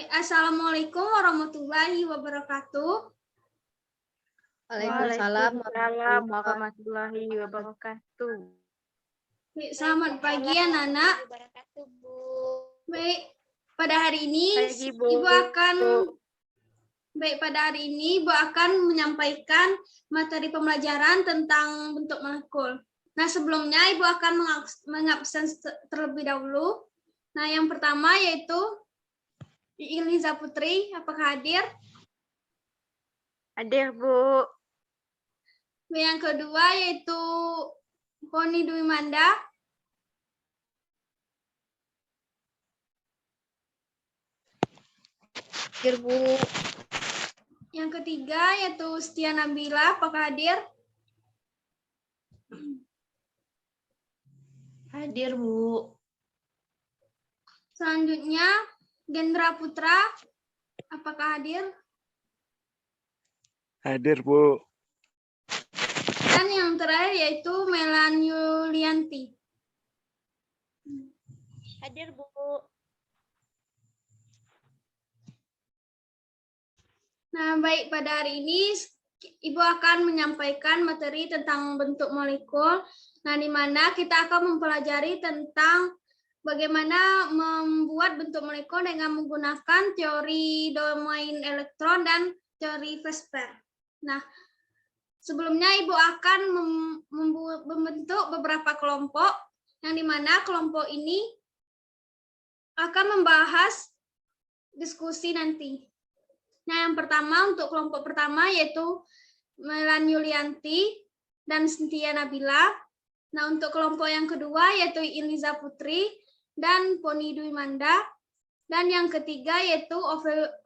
Assalamualaikum warahmatullahi wabarakatuh. Waalaikumsalam warahmatullahi wabarakatuh. Baik, selamat pagi anak-anak. Baik, pada hari ini Ibu akan menyampaikan materi pembelajaran tentang bentuk molekul. Nah, sebelumnya Ibu akan mengabsen terlebih dahulu. Nah, yang pertama yaitu Iliza Putri, apakah hadir? Hadir, Bu. Yang kedua yaitu Poni Dwi Manda. Hadir, Bu. Yang ketiga yaitu Setia Nabila, apakah hadir? Hadir, Bu. Selanjutnya Gendra Putra, apakah hadir? Hadir, Bu. Dan yang terakhir yaitu Melan Yulianti. Hadir, Bu. Nah, baik, pada hari ini Ibu akan menyampaikan materi tentang bentuk molekul. Nah, di mana kita akan mempelajari tentang bagaimana membuat bentuk molekul dengan menggunakan teori domain elektron dan teori Vesper. Nah, sebelumnya Ibu akan membentuk beberapa kelompok, yang di mana kelompok ini akan membahas diskusi nanti. Nah, yang pertama untuk kelompok pertama yaitu Melan Yulianti dan Setia Nabila. Nah, untuk kelompok yang kedua yaitu Iliza Putri dan Poni Dwi Manda. Dan yang ketiga yaitu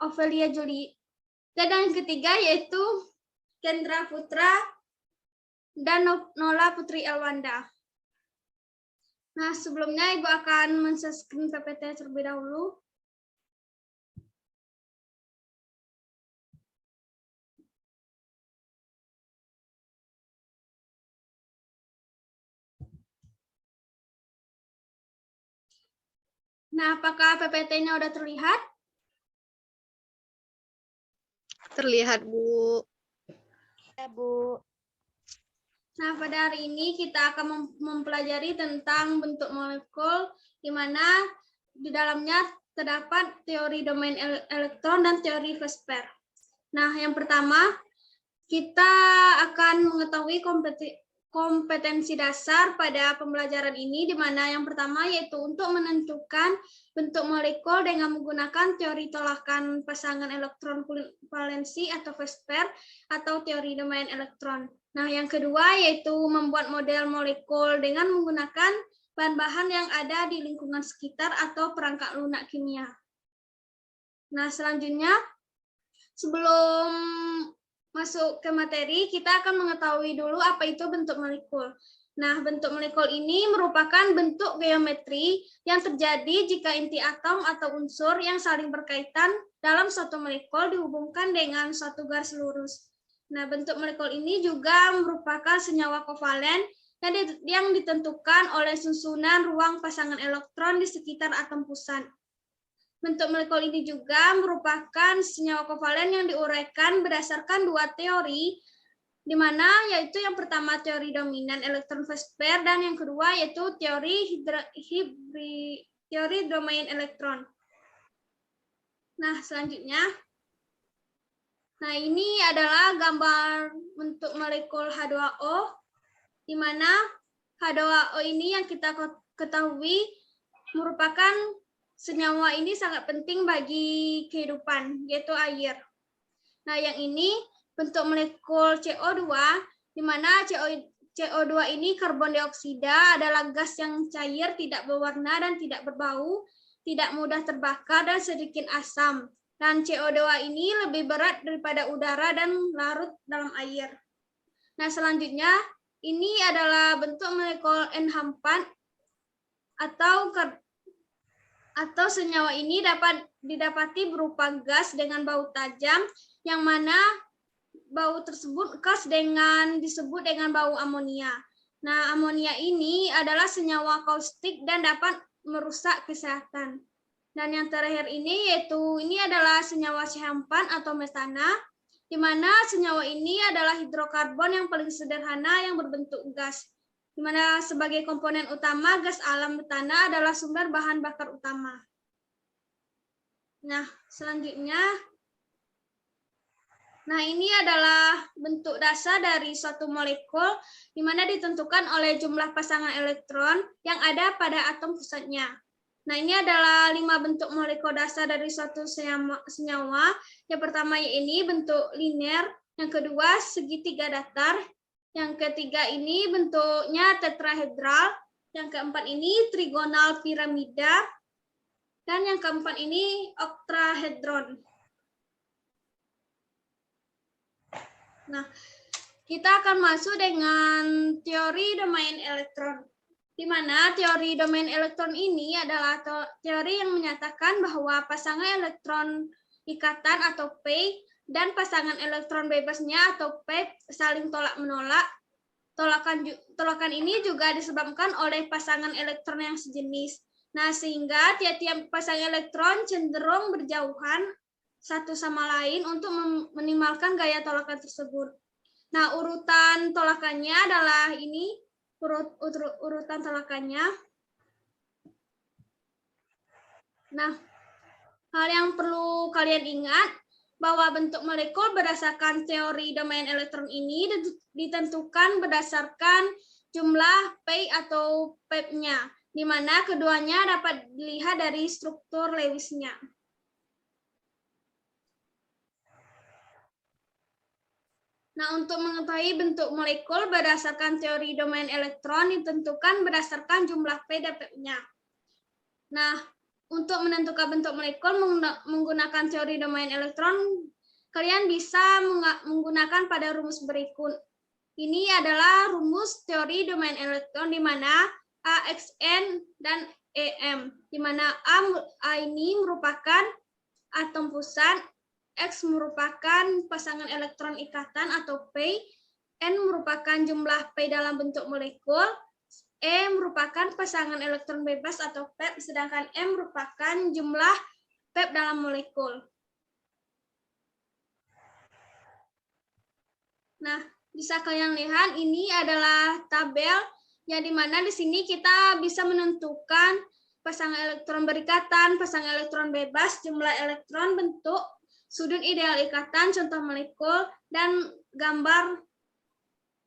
Ovelia Juli. Dan yang ketiga yaitu Kendra Putra dan Nola Putri Elwanda. Nah, sebelumnya Ibu akan men-screen PPT terlebih dahulu. Nah, apakah PPT-nya udah terlihat? Terlihat, Bu. Ya, Bu. Nah, pada hari ini kita akan mempelajari tentang bentuk molekul, di mana di dalamnya terdapat teori domain elektron dan teori Vesper. Nah, yang pertama, kita akan mengetahui kompetensi dasar pada pembelajaran ini, di mana yang pertama yaitu untuk menentukan bentuk molekul dengan menggunakan teori tolakan pasangan elektron valensi atau Vesper atau teori domain elektron. Nah, yang kedua yaitu membuat model molekul dengan menggunakan bahan-bahan yang ada di lingkungan sekitar atau perangkat lunak kimia. Nah, selanjutnya sebelum masuk ke materi, kita akan mengetahui dulu apa itu bentuk molekul. Nah, bentuk molekul ini merupakan bentuk geometri yang terjadi jika inti atom atau unsur yang saling berkaitan dalam suatu molekul dihubungkan dengan suatu garis lurus. Nah, bentuk molekul ini juga merupakan senyawa kovalen yang ditentukan oleh susunan ruang pasangan elektron di sekitar atom pusat. Bentuk molekul ini juga merupakan senyawa kovalen yang diuraikan berdasarkan dua teori, di mana yaitu yang pertama teori dominan elektron Vesper dan yang kedua yaitu teori domain elektron. Nah, selanjutnya, nah ini adalah gambar bentuk molekul H2O, di mana H2O ini yang kita ketahui merupakan senyawa ini sangat penting bagi kehidupan, yaitu air. Nah, yang ini bentuk molekul CO2, di mana CO2 ini karbon dioksida adalah gas yang cair, tidak berwarna dan tidak berbau, tidak mudah terbakar dan sedikit asam. Dan CO2 ini lebih berat daripada udara dan larut dalam air. Nah, selanjutnya ini adalah bentuk molekul NH4 atau senyawa ini dapat didapati berupa gas dengan bau tajam, yang mana bau tersebut khas disebut dengan bau amonia. Nah, amonia ini adalah senyawa kaustik dan dapat merusak kesehatan. Dan yang terakhir ini yaitu ini adalah senyawa CH4 atau metana, di mana senyawa ini adalah hidrokarbon yang paling sederhana yang berbentuk gas, di mana sebagai komponen utama gas alam metana adalah sumber bahan bakar utama. Nah, selanjutnya, ini adalah bentuk dasar dari suatu molekul, di mana ditentukan oleh jumlah pasangan elektron yang ada pada atom pusatnya. Nah, ini adalah 5 bentuk molekul dasar dari suatu senyawa. Yang pertama ini bentuk linear, yang kedua segitiga datar, yang ketiga ini bentuknya tetrahedral, yang keempat ini trigonal piramida, dan yang keempat ini oktahedron. Nah, kita akan masuk dengan teori domain elektron, di mana teori domain elektron ini adalah teori yang menyatakan bahwa pasangan elektron ikatan atau P dan pasangan elektron bebasnya atau P saling tolak-menolak. Tolakan ini juga disebabkan oleh pasangan elektron yang sejenis. Nah, sehingga tiap-tiap pasangan elektron cenderung berjauhan satu sama lain untuk meminimalkan gaya tolakan tersebut. Nah, urutan tolakannya adalah ini, urutan tolakannya. Nah, hal yang perlu kalian ingat, bahwa bentuk molekul berdasarkan teori domain elektron ini ditentukan berdasarkan jumlah P atau P-nya, di mana keduanya dapat dilihat dari struktur Lewis-nya. Nah, untuk mengetahui bentuk molekul berdasarkan teori domain elektron ditentukan berdasarkan jumlah P dan P-nya. Nah, untuk menentukan bentuk molekul menggunakan teori domain elektron, kalian bisa menggunakan pada rumus berikut. Ini adalah rumus teori domain elektron di mana AXN dan EM, di mana A ini merupakan atom pusat, X merupakan pasangan elektron ikatan atau P, N merupakan jumlah P dalam bentuk molekul, E merupakan pasangan elektron bebas atau PEP, sedangkan M merupakan jumlah PEP dalam molekul. Nah, bisa kalian lihat ini adalah tabel yang dimana di sini kita bisa menentukan pasangan elektron berikatan, pasangan elektron bebas, jumlah elektron, bentuk, sudut ideal ikatan, contoh molekul, dan gambar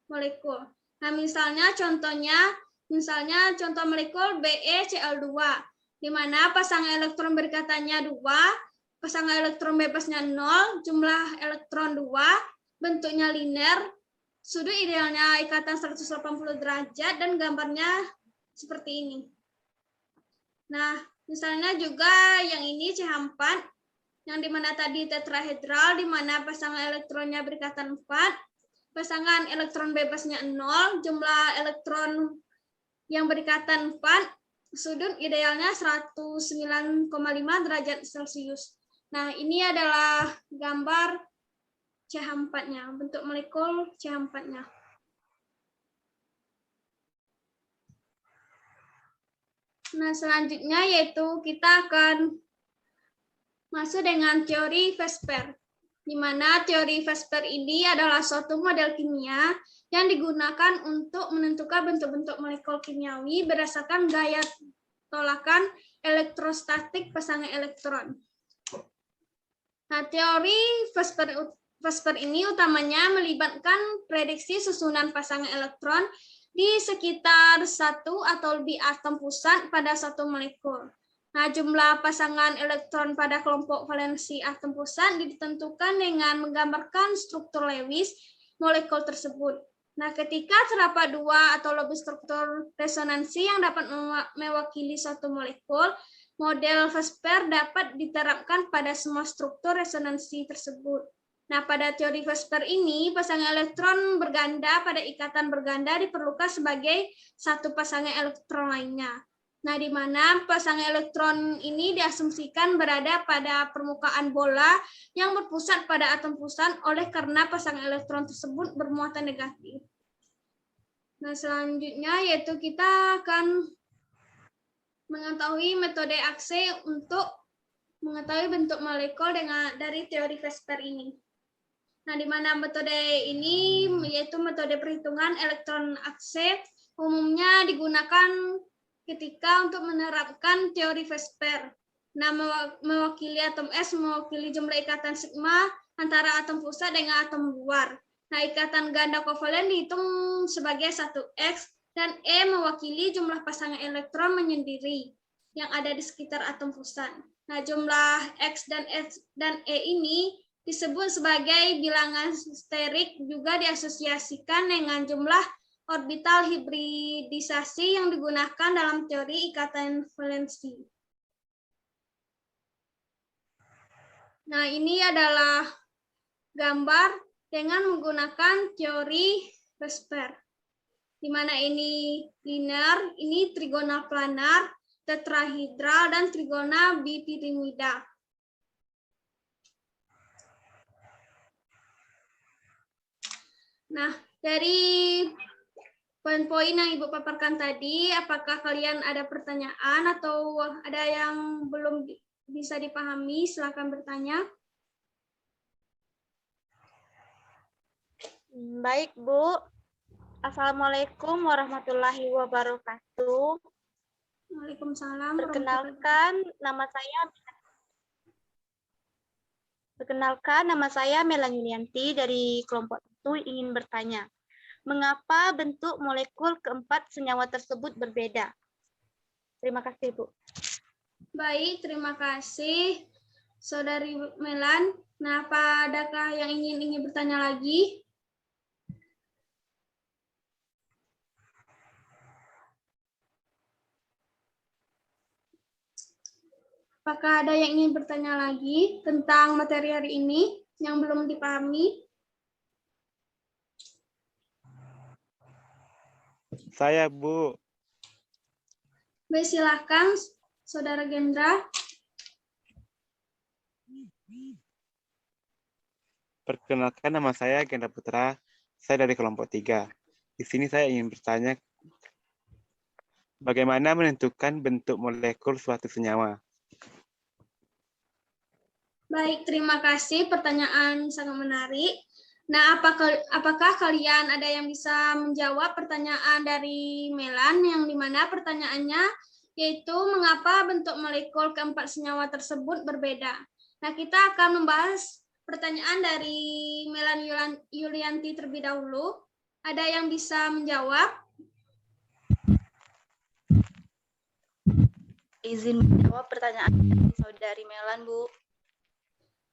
molekul. Nah, misalnya contoh molekul BeCl2, di mana pasangan elektron berikatannya 2, pasangan elektron bebasnya 0, jumlah elektron 2, bentuknya linear, sudut idealnya ikatan 180 derajat, dan gambarnya seperti ini. Nah, misalnya juga yang ini CH4, yang dimana tadi tetrahedral, di mana pasangan elektronnya berikatan 4, pasangan elektron bebasnya 0, jumlah elektron yang berikatan 4, sudut idealnya 109,5 derajat Celcius. Nah, ini adalah gambar CH4-nya, bentuk molekul CH4-nya. Nah, selanjutnya yaitu kita akan masuk dengan teori Vesper, di mana teori Vesper ini adalah suatu model kimia yang digunakan untuk menentukan bentuk-bentuk molekul kimiawi berdasarkan gaya tolakan elektrostatik pasangan elektron. Nah, teori Vesper ini utamanya melibatkan prediksi susunan pasangan elektron di sekitar satu atau lebih atom pusat pada satu molekul. Nah, jumlah pasangan elektron pada kelompok valensi atom pusat ditentukan dengan menggambarkan struktur Lewis molekul tersebut. Nah, ketika terdapat 2 atau lebih struktur resonansi yang dapat mewakili suatu molekul, model Vesper dapat diterapkan pada semua struktur resonansi tersebut. Nah, pada teori Vesper ini, pasangan elektron berganda pada ikatan berganda diperlukan sebagai satu pasangan elektron lainnya. Nah, di mana pasangan elektron ini diasumsikan berada pada permukaan bola yang berpusat pada atom pusat oleh karena pasangan elektron tersebut bermuatan negatif. Nah, selanjutnya yaitu kita akan mengetahui metode AXE untuk mengetahui bentuk molekul dari teori VSEPR ini. Nah, di mana metode ini yaitu metode perhitungan elektron AXE umumnya digunakan ketika untuk menerapkan teori VSEPR. Nah, mewakili atom S mewakili jumlah ikatan sigma antara atom pusat dengan atom luar. Nah, ikatan ganda kovalen dihitung sebagai 1X dan E mewakili jumlah pasangan elektron menyendiri yang ada di sekitar atom pusat. Nah, jumlah X dan E ini disebut sebagai bilangan sterik, juga diasosiasikan dengan jumlah orbital hibridisasi yang digunakan dalam teori ikatan valensi. Nah, ini adalah gambar dengan menggunakan teori VSEPR, di mana ini linear, ini trigonal planar, tetrahedral, dan trigona bipiramida. Nah, dari poin-poin yang Ibu paparkan tadi, apakah kalian ada pertanyaan atau ada yang belum bisa dipahami? Silakan bertanya. Baik, Bu. Assalamualaikum warahmatullahi wabarakatuh. Waalaikumsalam. Perkenalkan, nama saya Melan Yulianti dari kelompok 1 ingin bertanya. Mengapa bentuk molekul keempat senyawa tersebut berbeda? Terima kasih, Bu. Baik, terima kasih Saudari Melan. Nah, adakah yang ingin bertanya lagi? Apakah ada yang ingin bertanya lagi tentang materi hari ini yang belum dipahami? Saya, Bu. Baik, silakan Saudara Gendra. Perkenalkan, nama saya Gendra Putra. Saya dari kelompok 3. Di sini saya ingin bertanya, bagaimana menentukan bentuk molekul suatu senyawa? Baik, terima kasih. Pertanyaan sangat menarik. Nah, apakah kalian ada yang bisa menjawab pertanyaan dari Melan, yang dimana pertanyaannya yaitu mengapa bentuk molekul keempat senyawa tersebut berbeda? Nah, kita akan membahas pertanyaan dari Melan Yulianti terlebih dahulu. Ada yang bisa menjawab? Izin menjawab pertanyaan dari Saudari Melan, Bu.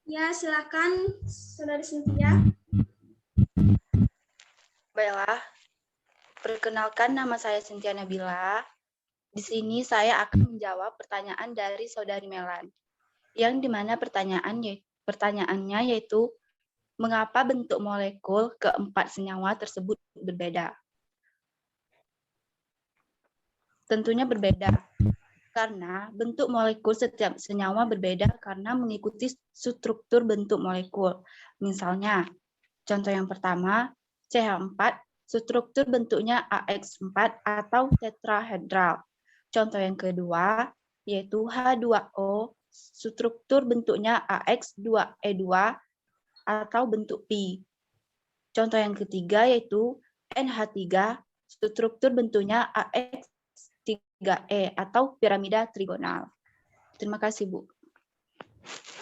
Ya, silakan Saudari Cynthia. Baiklah. Perkenalkan, nama saya Cynthia Nabila. Di sini saya akan menjawab pertanyaan dari Saudari Melan, yang dimana pertanyaannya yaitu mengapa bentuk molekul keempat senyawa tersebut berbeda. Tentunya berbeda, karena bentuk molekul setiap senyawa berbeda karena mengikuti struktur bentuk molekul. Misalnya, contoh yang pertama, CH4, struktur bentuknya AX4 atau tetrahedral. Contoh yang kedua, yaitu H2O, struktur bentuknya AX2E2 atau bentuk pi. Contoh yang ketiga, yaitu NH3, struktur bentuknya AX3E atau piramida trigonal. Terima kasih, Bu.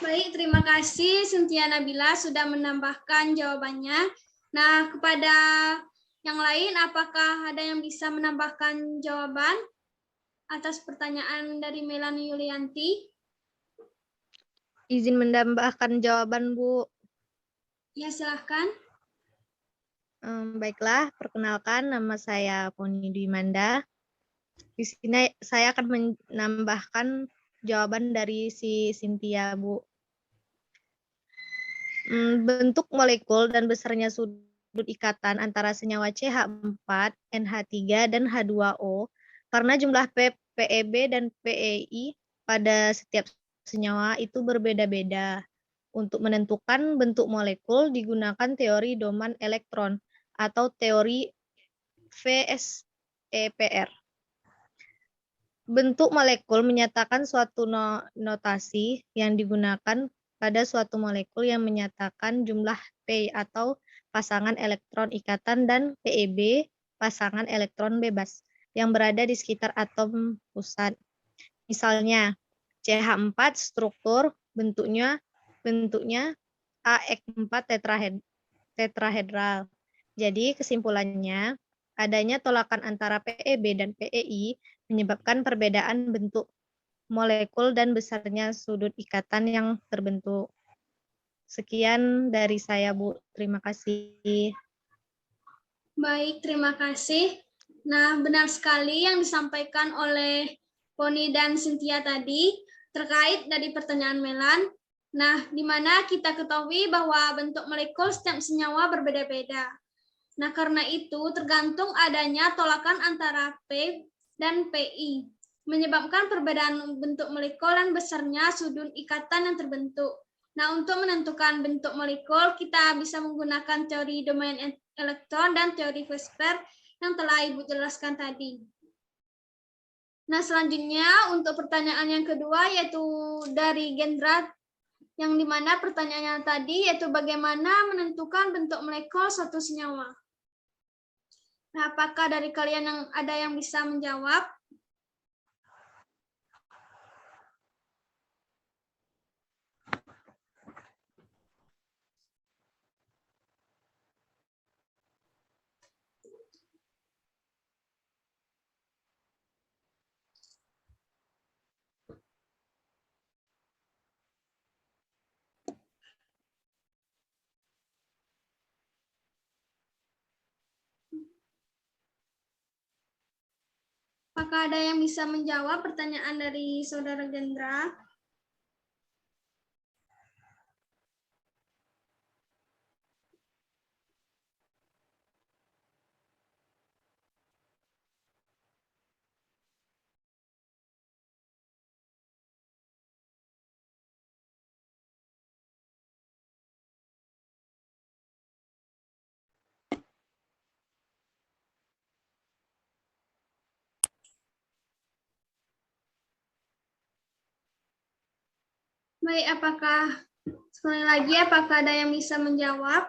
Baik, terima kasih Cynthia Nabila sudah menambahkan jawabannya. Nah, kepada yang lain, apakah ada yang bisa menambahkan jawaban atas pertanyaan dari Melani Yulianti? Izin menambahkan jawaban, Bu. Ya, silahkan. Baiklah, perkenalkan nama saya Poni Dwimanda. Di sini saya akan menambahkan jawaban dari si Cynthia, Bu. Bentuk molekul dan besarnya sudut ikatan antara senyawa CH4, NH3, dan H2O karena jumlah PeB dan PeI pada setiap senyawa itu berbeda-beda. Untuk menentukan bentuk molekul digunakan teori domain elektron atau teori VSEPR. Bentuk molekul menyatakan suatu notasi yang digunakan pada suatu molekul yang menyatakan jumlah P atau pasangan elektron ikatan dan PeB pasangan elektron bebas yang berada di sekitar atom pusat. Misalnya CH4 struktur bentuknya AX4 tetrahedral. Jadi kesimpulannya adanya tolakan antara PeB dan PeI menyebabkan perbedaan bentuk molekul dan besarnya sudut ikatan yang terbentuk. Sekian dari saya, Bu. Terima kasih. Baik, terima kasih. Nah, benar sekali yang disampaikan oleh Poni dan Cynthia tadi terkait dari pertanyaan Melan. Nah, di mana kita ketahui bahwa bentuk molekul setiap senyawa berbeda-beda. Nah, karena itu tergantung adanya tolakan antara P dan PI, menyebabkan perbedaan bentuk molekul dan besarnya sudut ikatan yang terbentuk. Nah, untuk menentukan bentuk molekul, kita bisa menggunakan teori domain elektron dan teori Vespers yang telah Ibu jelaskan tadi. Nah, selanjutnya untuk pertanyaan yang kedua yaitu dari Gendra, yang dimana pertanyaannya tadi yaitu bagaimana menentukan bentuk molekul suatu senyawa. Nah, apakah dari kalian yang ada yang bisa menjawab? Apakah ada yang bisa menjawab pertanyaan dari Saudara Gendra? Baik, sekali lagi apakah ada yang bisa menjawab?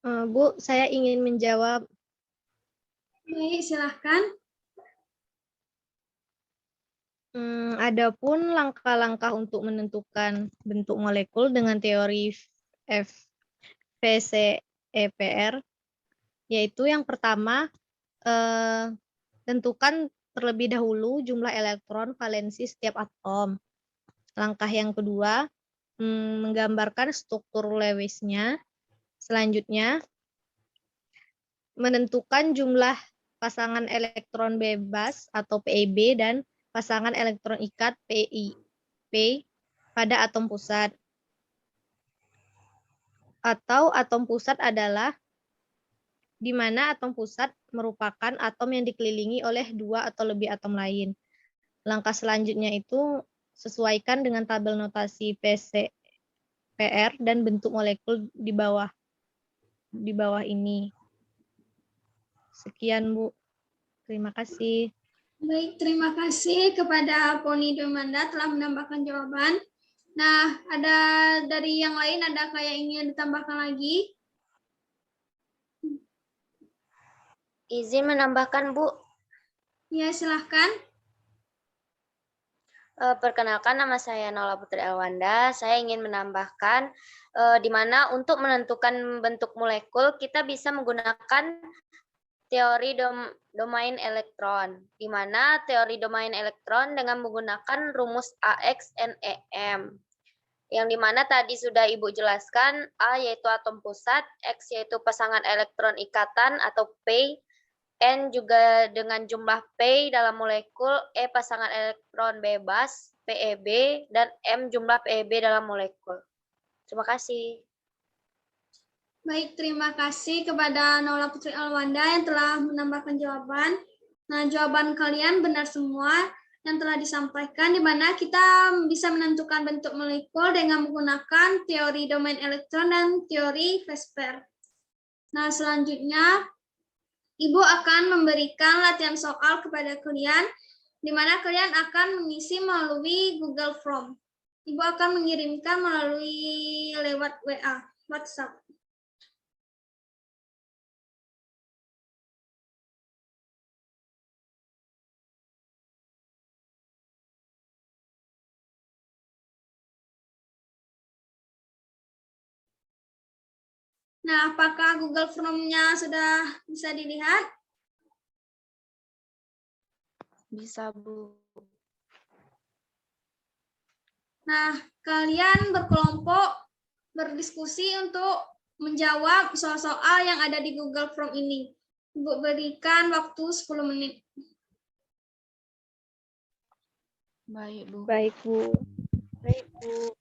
Bu, saya ingin menjawab. Baik, silahkan. Adapun langkah-langkah untuk menentukan bentuk molekul dengan teori VCEPR, yaitu yang pertama, tentukan terlebih dahulu jumlah elektron valensi setiap atom. Langkah yang kedua, menggambarkan struktur Lewisnya. Selanjutnya, menentukan jumlah pasangan elektron bebas atau PeB dan pasangan elektron ikat P pada atom pusat. Atau atom pusat adalah di mana atom pusat merupakan atom yang dikelilingi oleh dua atau lebih atom lain. Langkah selanjutnya itu sesuaikan dengan tabel notasi PCR dan bentuk molekul di bawah ini. Sekian, Bu. Terima kasih. Baik, terima kasih kepada Poni Domanda telah menambahkan jawaban. Nah, ada dari yang lain, adakah yang ingin ditambahkan lagi? Izin menambahkan, Bu. Ya, silahkan. Perkenalkan, nama saya Nola Putri Elwanda. Saya ingin menambahkan di mana untuk menentukan bentuk molekul kita bisa menggunakan teori domain elektron, di mana teori domain elektron dengan menggunakan rumus AX NEM, yang dimana tadi sudah Ibu jelaskan, A yaitu atom pusat, X yaitu pasangan elektron ikatan atau P, N juga dengan jumlah P dalam molekul, E pasangan elektron bebas, PeB, dan M jumlah PeB dalam molekul. Terima kasih. Baik, terima kasih kepada Naula Putri Alwanda yang telah menambahkan jawaban. Nah, jawaban kalian benar semua yang telah disampaikan, di mana kita bisa menentukan bentuk molekul dengan menggunakan teori domain elektron dan teori Vesper. Nah, selanjutnya Ibu akan memberikan latihan soal kepada kalian, di mana kalian akan mengisi melalui Google Form. Ibu akan mengirimkan melalui lewat WA, WhatsApp. Nah, apakah Google Form-nya sudah bisa dilihat? Bisa, Bu. Nah, kalian berkelompok berdiskusi untuk menjawab soal-soal yang ada di Google Form ini. Ibu berikan waktu 10 menit. Baik, Bu. Baik, Bu. Baik, Bu.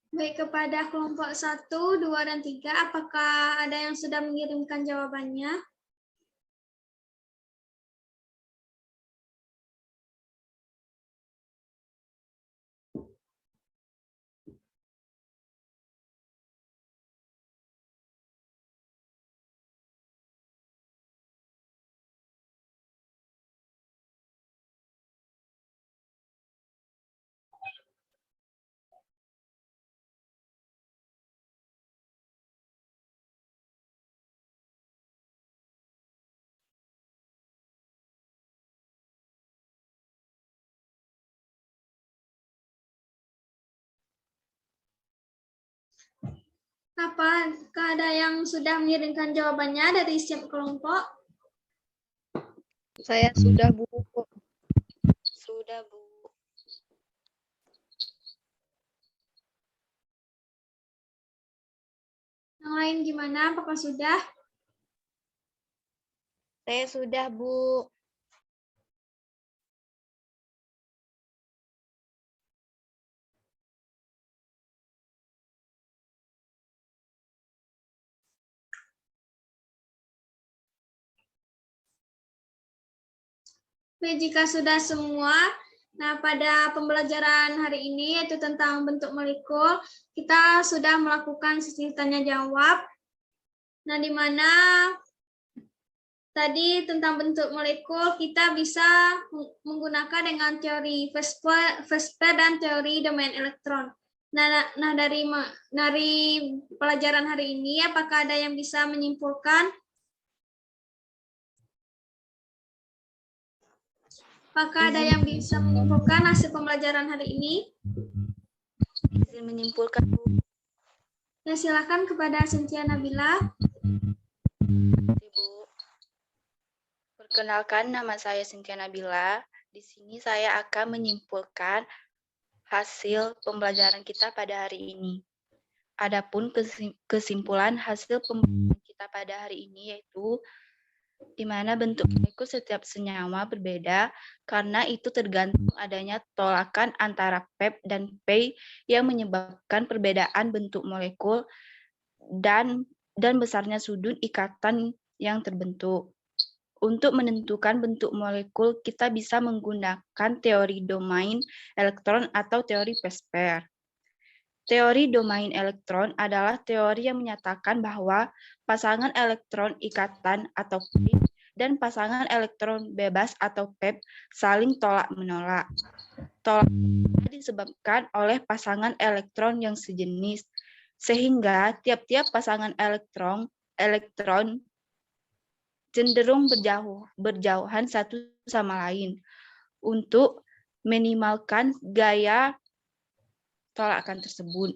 Baik, kepada kelompok 1, 2, dan 3, apakah ada yang sudah mengirimkan jawabannya? Apakah ada yang sudah mengirimkan jawabannya dari setiap kelompok? Saya sudah, Bu. Sudah, Bu. Yang lain gimana? Apakah sudah? Saya sudah, Bu. Baik, jika sudah semua, nah pada pembelajaran hari ini yaitu tentang bentuk molekul, kita sudah melakukan sesi tanya jawab. Nah, di mana tadi tentang bentuk molekul kita bisa menggunakan dengan teori Vesper dan teori domain elektron. Nah dari pelajaran hari ini, apakah ada yang bisa menyimpulkan? Apakah ada yang bisa menyimpulkan hasil pembelajaran hari ini? Izin menyimpulkan, Bu. Ya, silakan kepada Cynthia Nabila. Ibu. Perkenalkan, nama saya Cynthia Nabila. Di sini saya akan menyimpulkan hasil pembelajaran kita pada hari ini. Adapun kesimpulan hasil pembelajaran kita pada hari ini yaitu di mana bentuk molekul setiap senyawa berbeda karena itu tergantung adanya tolakan antara PEP dan PEI yang menyebabkan perbedaan bentuk molekul dan besarnya sudut ikatan yang terbentuk. Untuk menentukan bentuk molekul, kita bisa menggunakan teori domain elektron atau teori Vesper. Teori domain elektron adalah teori yang menyatakan bahwa pasangan elektron ikatan atau PEI dan pasangan elektron bebas atau PEP saling tolak-menolak. Tolak disebabkan oleh pasangan elektron yang sejenis, sehingga tiap-tiap pasangan elektron cenderung berjauhan satu sama lain untuk minimalkan gaya tolakan tersebut.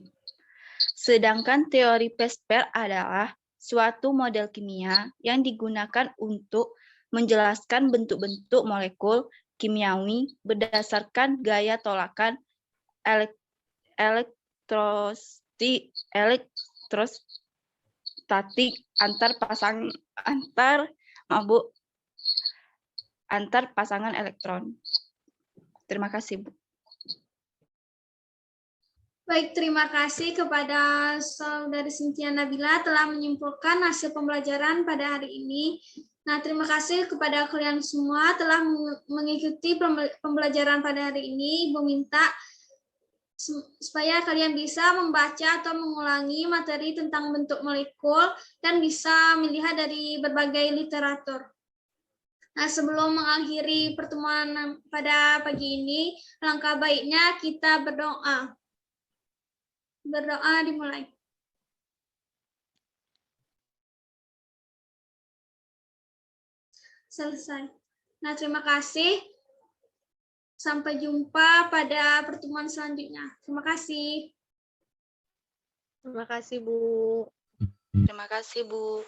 Sedangkan teori Vesper adalah suatu model kimia yang digunakan untuk menjelaskan bentuk-bentuk molekul kimiawi berdasarkan gaya tolakan elektrostatik antar pasangan elektron. Terima kasih, Bu. Baik, terima kasih kepada Saudari Cynthia Nabila telah menyimpulkan hasil pembelajaran pada hari ini. Nah, terima kasih kepada kalian semua telah mengikuti pembelajaran pada hari ini. Ibu minta supaya kalian bisa membaca atau mengulangi materi tentang bentuk molekul dan bisa melihat dari berbagai literatur. Nah, sebelum mengakhiri pertemuan pada pagi ini, langkah baiknya kita berdoa. Berdoa dimulai. Selesai. Nah, terima kasih. Sampai jumpa pada pertemuan selanjutnya. Terima kasih. Terima kasih, Bu. Terima kasih, Bu.